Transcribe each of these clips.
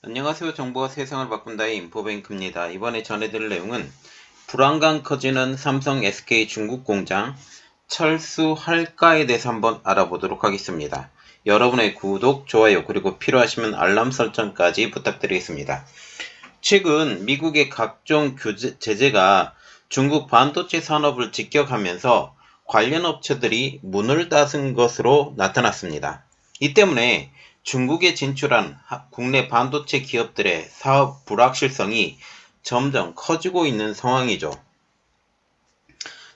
안녕하세요. 정보가 세상을 바꾼다의 인포뱅크입니다. 이번에 전해드릴 내용은 불안감 커지는 삼성 SK 중국 공장 철수할까에 대해서 한번 알아보도록 하겠습니다. 여러분의 구독, 좋아요, 그리고 필요하시면 알람 설정까지 부탁드리겠습니다. 최근 미국의 각종 제재가 중국 반도체 산업을 직격하면서 관련 업체들이 문을 닫은 것으로 나타났습니다. 이 때문에 중국에 진출한 국내 반도체 기업들의 사업 불확실성이 점점 커지고 있는 상황이죠.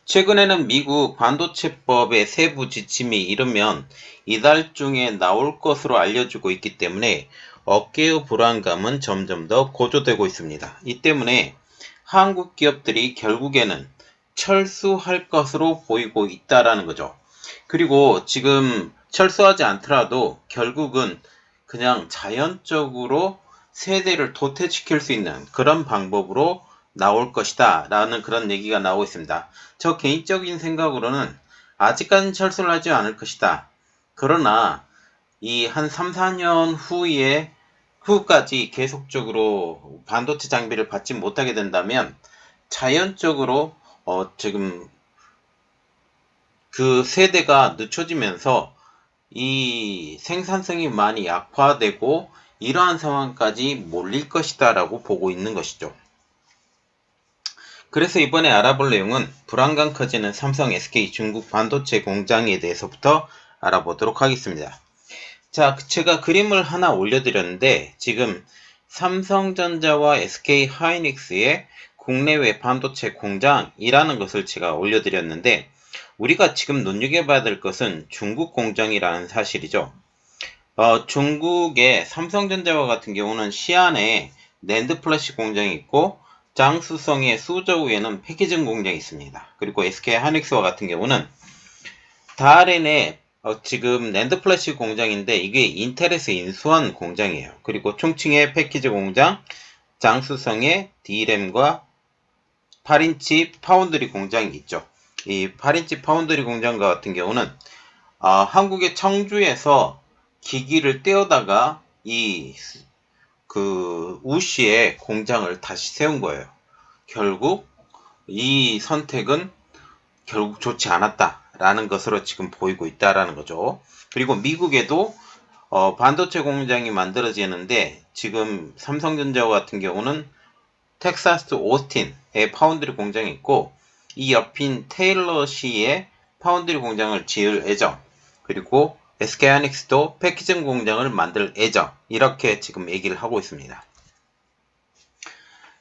최근에는 미국 반도체법의 세부 지침이 이르면 이달 중에 나올 것으로 알려지고 있기 때문에 업계의 불안감은 점점 더 고조되고 있습니다. 이 때문에 한국 기업들이 결국에는 철수할 것으로 보이고 있다라는 거죠. 그리고 지금 철수하지 않더라도 결국은 그냥 자연적으로 세대를 도태시킬 수 있는 그런 방법으로 나올 것이다 라는 그런 얘기가 나오고 있습니다. 저 개인적인 생각으로는 아직까지는 철수를 하지 않을 것이다. 그러나 이 한 3, 4년 후까지 계속적으로 반도체 장비를 받지 못하게 된다면 자연적으로 지금 그 세대가 늦춰지면서 이 생산성이 많이 약화되고 이러한 상황까지 몰릴 것이다 라고 보고 있는 것이죠. 그래서 이번에 알아볼 내용은 불안감 커지는 삼성 SK 중국 반도체 공장에 대해서부터 알아보도록 하겠습니다. 자, 제가 그림을 하나 올려드렸는데 지금 삼성전자와 SK 하이닉스의 국내외 반도체 공장이라는 것을 제가 올려드렸는데 우리가 지금 눈여겨봐야 될 것은 중국 공장이라는 사실이죠. 중국의 삼성전자와 같은 경우는 시안에 낸드 플래시 공장이 있고 장수성의 수저우에는 패키징 공장이 있습니다. 그리고 SK 하이닉스와 같은 경우는 다롄에 지금 낸드 플래시 공장인데 이게 인텔에서 인수한 공장이에요. 그리고 충칭의 패키지 공장, 장수성의 D램과 8인치 파운드리 공장이 있죠. 이 8인치 파운드리 공장과 같은 경우는 한국의 청주에서 기기를 떼어다가 우시에 공장을 다시 세운 거예요. 결국 이 선택은 결국 좋지 않았다라는 것으로 지금 보이고 있다라는 거죠. 그리고 미국에도 반도체 공장이 만들어지는데 지금 삼성전자 같은 경우는 텍사스 오스틴에 파운드리 공장이 있고 이 옆인 테일러시에 파운드리 공장을 지을 예정. 그리고 SK하이닉스도 패키징 공장을 만들 예정. 이렇게 지금 얘기를 하고 있습니다.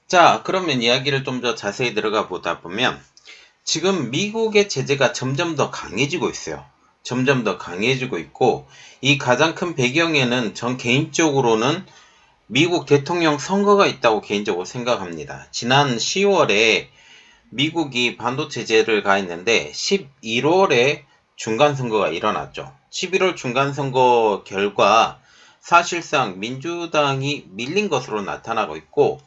자, 그러면 이야기를 좀 더 자세히 들어가 보다 보면 지금 미국의 제재가 점점 더 강해지고 있어요. 점점 더 강해지고 있고 이 가장 큰 배경에는 전 개인적으로는 미국 대통령 선거가 있다고 개인적으로 생각합니다. 지난 10월에 미국이 반도체 제재를 가했는데 11월에 중간선거가 일어났죠. 11월 중간선거 결과 사실상 민주당이 밀린 것으로 나타나고 있고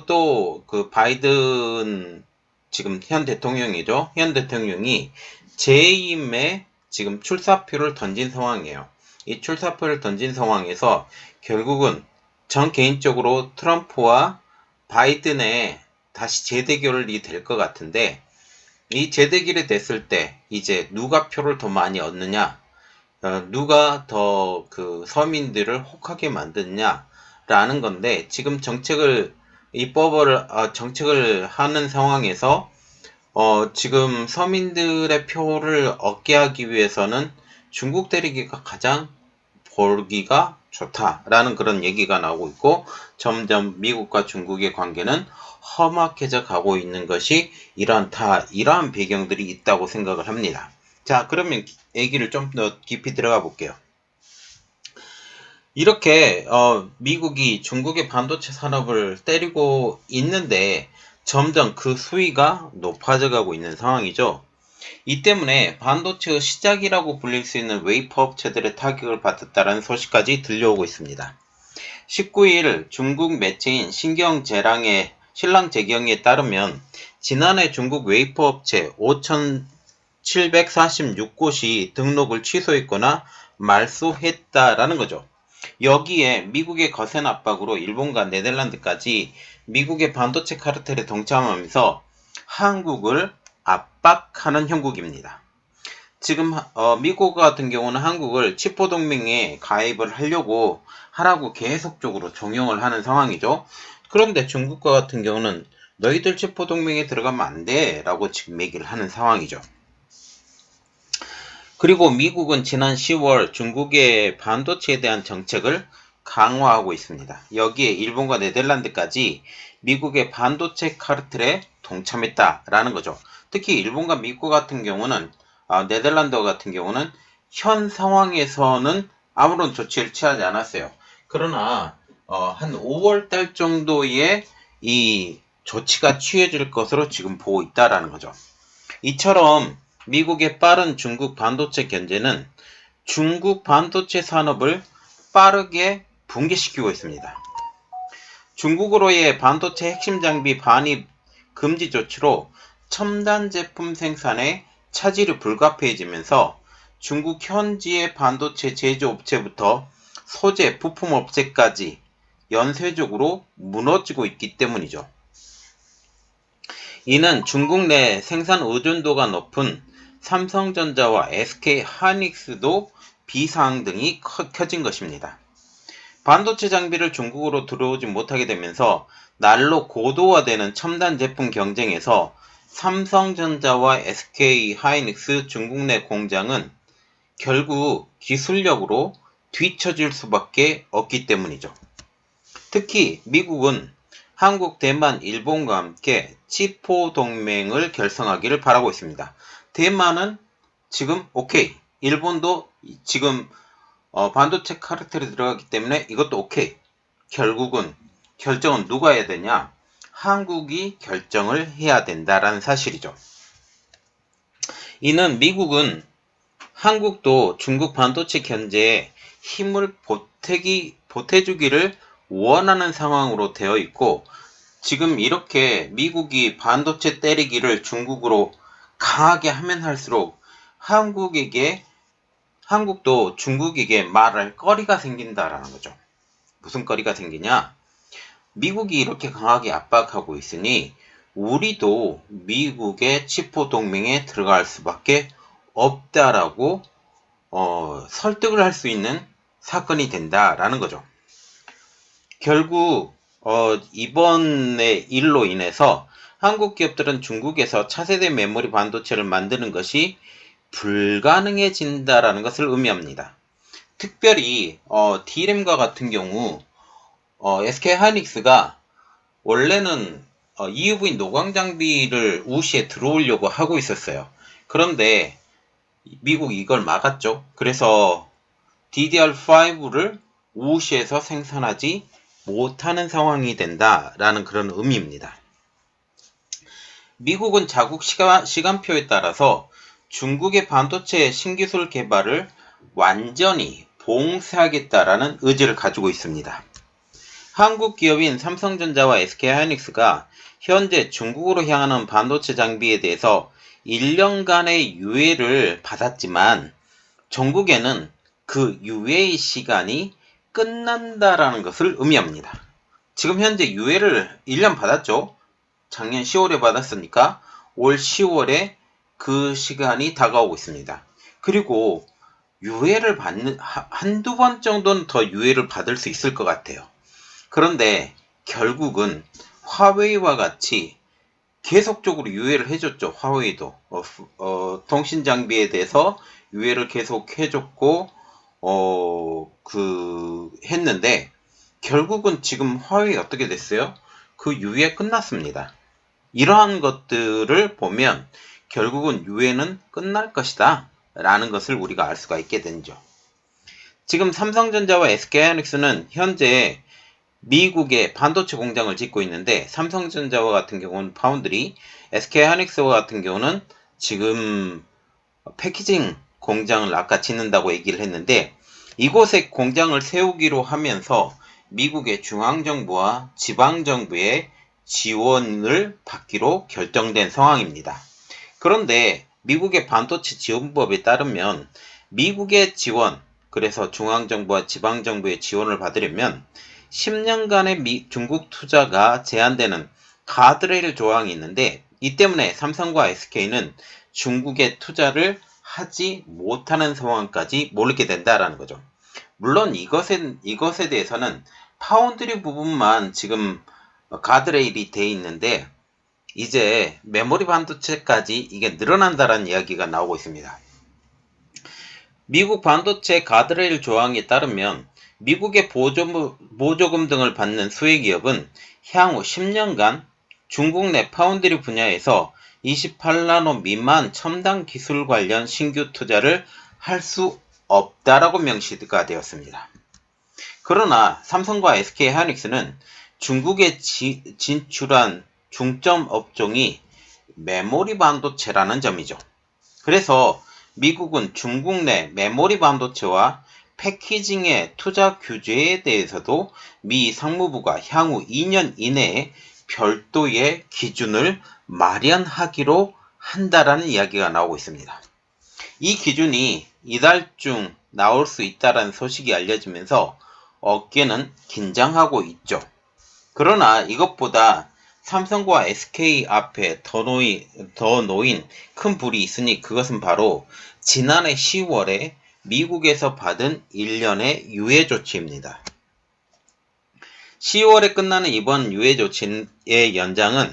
또 그 바이든 지금 현 대통령이죠. 현 대통령이 재임에 지금 출사표를 던진 상황이에요. 이 출사표를 던진 상황에서 결국은 전 개인적으로 트럼프와 바이든의 다시 재대결이 될 것 같은데 이 재대결이 됐을 때 이제 누가 표를 더 많이 얻느냐 누가 더 그 서민들을 혹하게 만드느냐라는 건데 지금 정책을 하는 상황에서 지금 서민들의 표를 얻게 하기 위해서는 중국 대리기가 가장 벌기가 좋다라는 그런 얘기가 나오고 있고 점점 미국과 중국의 관계는 험악해져 가고 있는 것이 이러한 배경들이 있다고 생각을 합니다. 자, 그러면 얘기를 좀 더 깊이 들어가 볼게요. 이렇게 미국이 중국의 반도체 산업을 때리고 있는데 점점 그 수위가 높아져 가고 있는 상황이죠. 이 때문에 반도체의 시작이라고 불릴 수 있는 웨이퍼 업체들의 타격을 받았다는 소식까지 들려오고 있습니다. 19일 중국 매체인 신랑재경에 따르면 지난해 중국 웨이퍼 업체 5,746곳이 등록을 취소했거나 말소했다라는 거죠. 여기에 미국의 거센 압박으로 일본과 네덜란드까지 미국의 반도체 카르텔에 동참하면서 한국을 압박하는 형국입니다. 지금 미국 같은 경우는 한국을 치포 동맹에 가입을 하라고 계속적으로 종용을 하는 상황이죠. 그런데 중국과 같은 경우는 너희들 치포 동맹에 들어가면 안 돼 라고 지금 얘기를 하는 상황이죠. 그리고 미국은 지난 10월 중국의 반도체에 대한 정책을 강화하고 있습니다. 여기에 일본과 네덜란드까지 미국의 반도체 카르텔에 동참했다라는 거죠. 특히 일본과 미국 같은 경우는 네덜란드 같은 경우는 현 상황에서는 아무런 조치를 취하지 않았어요. 그러나 한 5월 달 정도에 이 조치가 취해질 것으로 지금 보고 있다라는 거죠. 이처럼 미국의 빠른 중국 반도체 견제는 중국 반도체 산업을 빠르게 붕괴시키고 있습니다. 중국으로의 반도체 핵심 장비 반입 금지 조치로 첨단 제품 생산에 차질이 불가피해지면서 중국 현지의 반도체 제조업체부터 소재, 부품 업체까지 연쇄적으로 무너지고 있기 때문이죠. 이는 중국 내 생산 의존도가 높은 삼성전자와 SK하이닉스도 비상 등이 켜진 것입니다. 반도체 장비를 중국으로 들어오지 못하게 되면서 날로 고도화되는 첨단 제품 경쟁에서 삼성전자와 SK하이닉스 중국 내 공장은 결국 기술력으로 뒤처질 수밖에 없기 때문이죠. 특히 미국은 한국, 대만, 일본과 함께 치포 동맹을 결성하기를 바라고 있습니다. 대만은 지금 오케이, 일본도 지금 반도체 카르텔에 들어가기 때문에 이것도 오케이. 결국은 결정은 누가 해야 되냐? 한국이 결정을 해야 된다라는 사실이죠. 이는 미국은 한국도 중국 반도체 견제에 힘을 보태주기를 원하는 상황으로 되어 있고, 지금 이렇게 미국이 반도체 때리기를 중국으로 강하게 하면 할수록 한국도 중국에게 말할 거리가 생긴다라는 거죠. 무슨 거리가 생기냐? 미국이 이렇게 강하게 압박하고 있으니 우리도 미국의 치포 동맹에 들어갈 수밖에 없다라고 설득을 할 수 있는 사건이 된다라는 거죠. 결국 이번의 일로 인해서 한국 기업들은 중국에서 차세대 메모리 반도체를 만드는 것이 불가능해진다라는 것을 의미합니다. 특별히 D램과 같은 경우 SK하이닉스가 원래는 EUV 노광 장비를 우시에 들어오려고 하고 있었어요. 그런데 미국이 이걸 막았죠. 그래서 DDR5를 우시에서 생산하지 못하는 상황이 된다라는 그런 의미입니다. 미국은 자국 시간표에 따라서 중국의 반도체 신기술 개발을 완전히 봉쇄하겠다라는 의지를 가지고 있습니다. 한국 기업인 삼성전자와 SK하이닉스가 현재 중국으로 향하는 반도체 장비에 대해서 1년간의 유예를 받았지만 전국에는 그 유예의 시간이 끝난다라는 것을 의미합니다. 지금 현재 유예를 1년 받았죠. 작년 10월에 받았으니까 올 10월에 그 시간이 다가오고 있습니다. 그리고 유예를 받는 한두 번 정도는 더 유예를 받을 수 있을 것 같아요. 그런데 결국은 화웨이와 같이 계속적으로 유예를 해줬죠. 화웨이도 통신 장비에 대해서 유예를 계속 해줬고 했는데 결국은 지금 화웨이 어떻게 됐어요? 그 유예 끝났습니다. 이러한 것들을 보면 결국은 유예는 끝날 것이다 라는 것을 우리가 알 수가 있게 되죠. 지금 삼성전자와 SK하이닉스는 현재 미국에 반도체 공장을 짓고 있는데 삼성전자와 같은 경우는 파운드리, SK하이닉스와 같은 경우는 지금 패키징 공장을 아까 짓는다고 얘기를 했는데 이곳에 공장을 세우기로 하면서 미국의 중앙정부와 지방정부의 지원을 받기로 결정된 상황입니다. 그런데 미국의 반도체 지원법에 따르면 미국의 지원, 그래서 중앙정부와 지방정부의 지원을 받으려면 10년간의 중국 투자가 제한되는 가드레일 조항이 있는데, 이 때문에 삼성과 SK는 중국에 투자를 하지 못하는 상황까지 몰리게 된다라는 거죠. 물론 이것에 대해서는 파운드리 부분만 지금 가드레일이 돼 있는데, 이제 메모리 반도체까지 이게 늘어난다라는 이야기가 나오고 있습니다. 미국 반도체 가드레일 조항에 따르면 미국의 보조금 등을 받는 수혜기업은 향후 10년간 중국 내 파운드리 분야에서 28나노 미만 첨단 기술 관련 신규 투자를 할 수 없다라고 명시가 되었습니다. 그러나 삼성과 SK하이닉스는 중국에 진출한 중점 업종이 메모리 반도체라는 점이죠. 그래서 미국은 중국 내 메모리 반도체와 패키징의 투자 규제에 대해서도 미 상무부가 향후 2년 이내에 별도의 기준을 마련하기로 한다라는 이야기가 나오고 있습니다. 이 기준이 이달 중 나올 수 있다는 소식이 알려지면서 업계는 긴장하고 있죠. 그러나 이것보다 삼성과 SK 앞에 더 놓인 큰 불이 있으니 그것은 바로 지난해 10월에 미국에서 받은 1년의 유예 조치입니다. 10월에 끝나는 이번 유예 조치의 연장은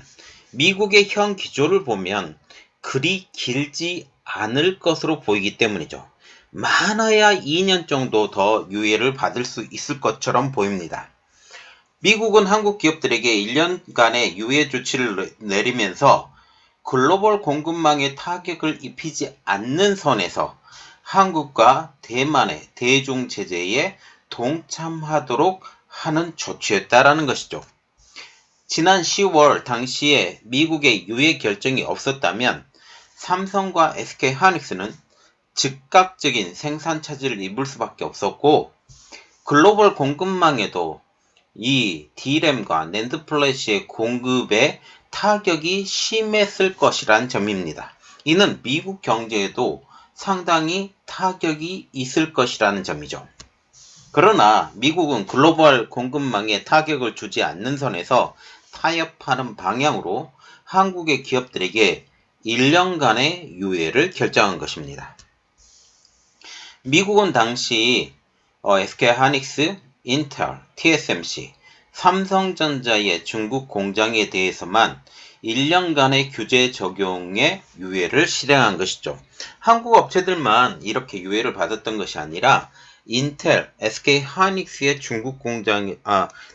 미국의 현 기조를 보면 그리 길지 않을 것으로 보이기 때문이죠. 많아야 2년 정도 더 유예를 받을 수 있을 것처럼 보입니다. 미국은 한국 기업들에게 1년간의 유예 조치를 내리면서 글로벌 공급망에 타격을 입히지 않는 선에서 한국과 대만의 대중 제재에 동참하도록 하는 조치였다라는 것이죠. 지난 10월 당시에 미국의 유예 결정이 없었다면 삼성과 SK하이닉스는 즉각적인 생산 차질을 입을 수밖에 없었고, 글로벌 공급망에도 이 D램과 낸드 플래시의 공급에 타격이 심했을 것이란 점입니다. 이는 미국 경제에도 상당히 타격이 있을 것이라는 점이죠. 그러나 미국은 글로벌 공급망에 타격을 주지 않는 선에서 타협하는 방향으로 한국의 기업들에게 1년간의 유예를 결정한 것입니다. 미국은 당시 SK하이닉스, 인텔, TSMC, 삼성전자의 중국 공장에 대해서만 1년간의 규제 적용의 유예를 실행한 것이죠. 한국 업체들만 이렇게 유예를 받았던 것이 아니라 인텔, SK하이닉스의 중국 공장,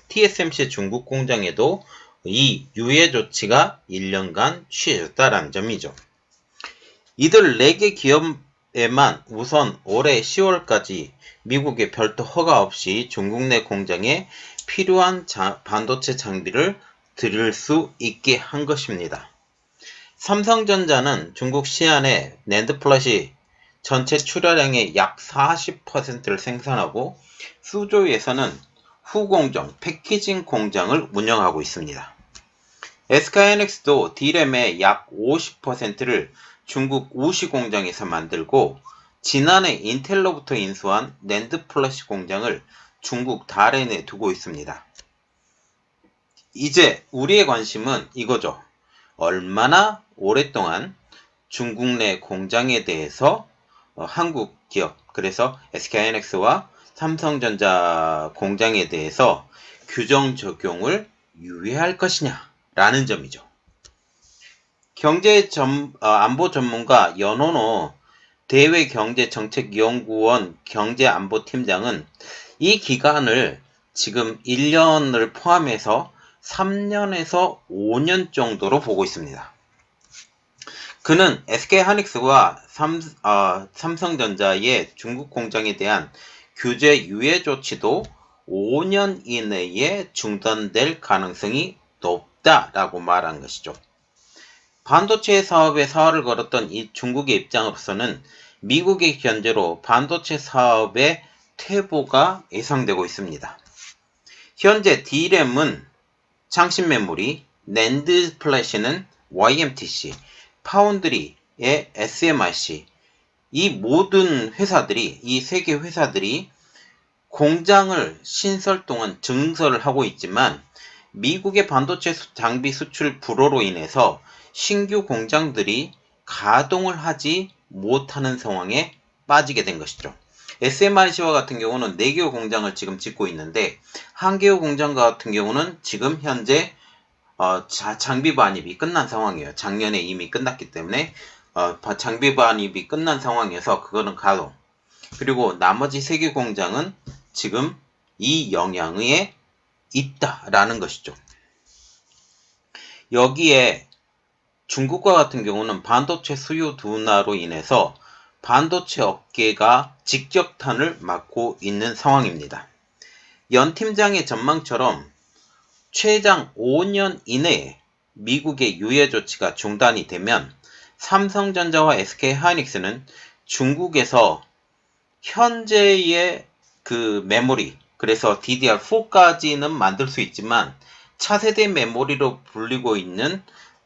TSMC의 중국 공장에도 이 유예 조치가 1년간 취해졌다는 점이죠. 이들 4개 기업에만 우선 올해 10월까지 미국의 별도 허가 없이 중국 내 공장에 필요한 반도체 장비를 들일 수 있게 한 것입니다. 삼성전자는 중국 시안의 낸드 플래시 전체 출하량의 약 40%를 생산하고 수조에서는 후공정, 패키징 공장을 운영하고 있습니다. SK하이닉스도 D램의 약 50%를 중국 우시 공장에서 만들고 지난해 인텔로부터 인수한 낸드 플래시 공장을 중국 다롄에 두고 있습니다. 이제 우리의 관심은 이거죠. 얼마나 오랫동안 중국 내 공장에 대해서 한국 기업, 그래서 SK하이닉스와 삼성전자 공장에 대해서 규정 적용을 유예할 것이냐라는 점이죠. 안보 전문가 연원호 대외경제정책연구원 경제안보팀장은 이 기간을 지금 1년을 포함해서 3년에서 5년 정도로 보고 있습니다. 그는 SK하이닉스와 삼성전자의 중국 공장에 대한 규제 유예 조치도 5년 이내에 중단될 가능성이 높다라고 말한 것이죠. 반도체 사업에 사활을 걸었던 이 중국의 입장으로서는 미국의 견제로 반도체 사업의 퇴보가 예상되고 있습니다. 현재 D램은 창신 메모리, 낸드 플래시는 YMTC, 파운드리의 SMIC, 이 모든 회사들이, 이 세계 회사들이 공장을 신설 동안 증설을 하고 있지만 미국의 반도체 장비 수출 불허로 인해서 신규 공장들이 가동을 하지 못하는 상황에 빠지게 된 것이죠. SMIC와 같은 경우는 4개의 공장을 지금 짓고 있는데 1개의 공장 같은 경우는 지금 현재 장비 반입이 끝난 상황이에요. 작년에 이미 끝났기 때문에 장비 반입이 끝난 상황에서 그거는 가동. 그리고 나머지 3개 공장은 지금 이 영향에 있다라는 것이죠. 여기에 중국과 같은 경우는 반도체 수요 둔화로 인해서 반도체 업계가 직격탄을 맞고 있는 상황입니다. 연 팀장의 전망처럼 최장 5년 이내에 미국의 유예 조치가 중단이 되면 삼성전자와 SK하이닉스는 중국에서 현재의 그 메모리, 그래서 DDR4까지는 만들 수 있지만 차세대 메모리로 불리고 있는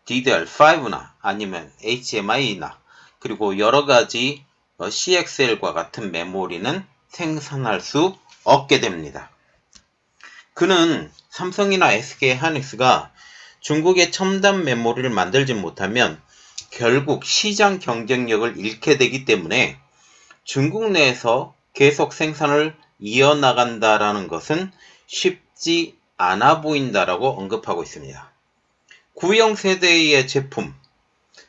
DDR5나 아니면 HMI나 그리고 여러가지 CXL과 같은 메모리는 생산할 수 없게 됩니다. 그는 삼성이나 SK하이닉스가 중국의 첨단 메모리를 만들지 못하면 결국 시장 경쟁력을 잃게 되기 때문에 중국 내에서 계속 생산을 이어나간다라는 것은 쉽지 않아 보인다라고 언급하고 있습니다. 구형 세대의 제품,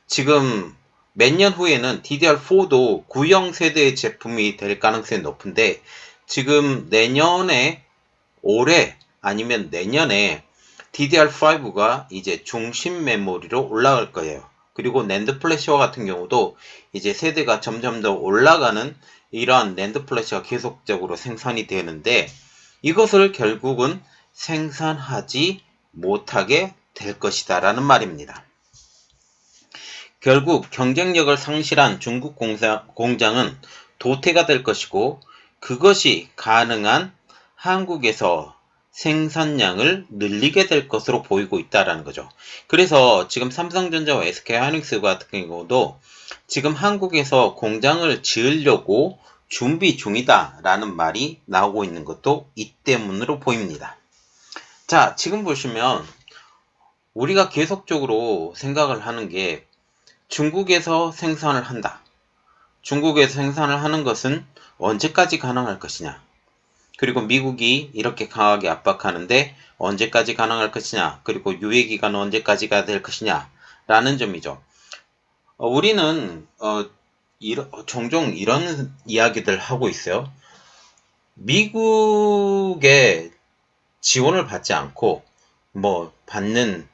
지금 몇 년 후에는 DDR4도 구형 세대의 제품이 될 가능성이 높은데 지금 내년에 올해 아니면 내년에 DDR5가 이제 중심 메모리로 올라갈 거예요. 그리고 낸드 플래시와 같은 경우도 이제 세대가 점점 더 올라가는 이러한 낸드 플래시가 계속적으로 생산이 되는데 이것을 결국은 생산하지 못하게 될 것이다 라는 말입니다. 결국 경쟁력을 상실한 중국 공장은 도태가 될 것이고 그것이 가능한 한국에서 생산량을 늘리게 될 것으로 보이고 있다는 거죠. 그래서 지금 삼성전자와 SK하이닉스 같은 경우도 지금 한국에서 공장을 지으려고 준비 중이다 라는 말이 나오고 있는 것도 이 때문으로 보입니다. 자, 지금 보시면 우리가 계속적으로 생각을 하는 게 중국에서 생산을 한다. 중국에서 생산을 하는 것은 언제까지 가능할 것이냐. 그리고 미국이 이렇게 강하게 압박하는데 언제까지 가능할 것이냐. 그리고 유예기간은 언제까지가 될 것이냐. 라는 점이죠. 우리는 종종 이런 이야기들 하고 있어요. 미국의 지원을 받지 않고 받는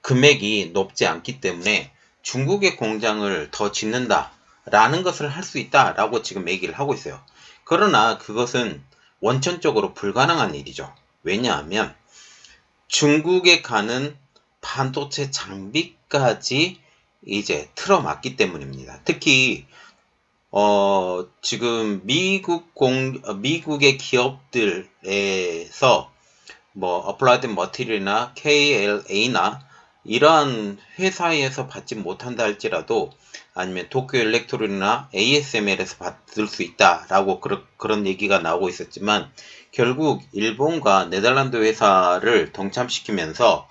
금액이 높지 않기 때문에 중국의 공장을 더 짓는다 라는 것을 할 수 있다 라고 지금 얘기를 하고 있어요. 그러나 그것은 원천적으로 불가능한 일이죠. 왜냐하면 중국에 가는 반도체 장비까지 이제 틀어막기 때문입니다. 특히 지금 미국의 기업들에서 어플라이드 머티리얼이나 KLA나 이러한 회사에서 받지 못한다 할지라도 아니면 도쿄 일렉트론이나 ASML에서 받을 수 있다라고 그런 얘기가 나오고 있었지만 결국 일본과 네덜란드 회사를 동참시키면서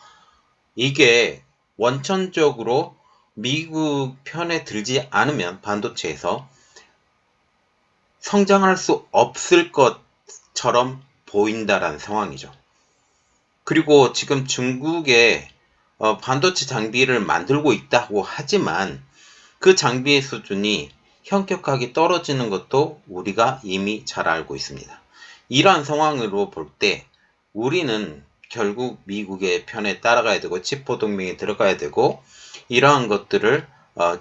이게 원천적으로 미국 편에 들지 않으면 반도체에서 성장할 수 없을 것처럼 보인다라는 상황이죠. 그리고 지금 중국에 반도체 장비를 만들고 있다고 하지만 그 장비의 수준이 현격하게 떨어지는 것도 우리가 이미 잘 알고 있습니다. 이러한 상황으로 볼 때 우리는 결국 미국의 편에 따라가야 되고 치포 동맹에 들어가야 되고 이러한 것들을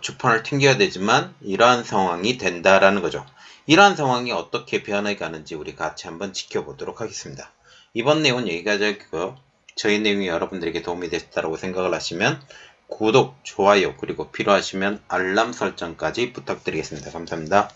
주판을 튕겨야 되지만 이러한 상황이 된다라는 거죠. 이러한 상황이 어떻게 변해가는지 우리 같이 한번 지켜보도록 하겠습니다. 이번 내용은 여기까지고요. 저희 내용이 여러분들에게 도움이 되셨다고 생각을 하시면 구독, 좋아요, 그리고 필요하시면 알람 설정까지 부탁드리겠습니다. 감사합니다.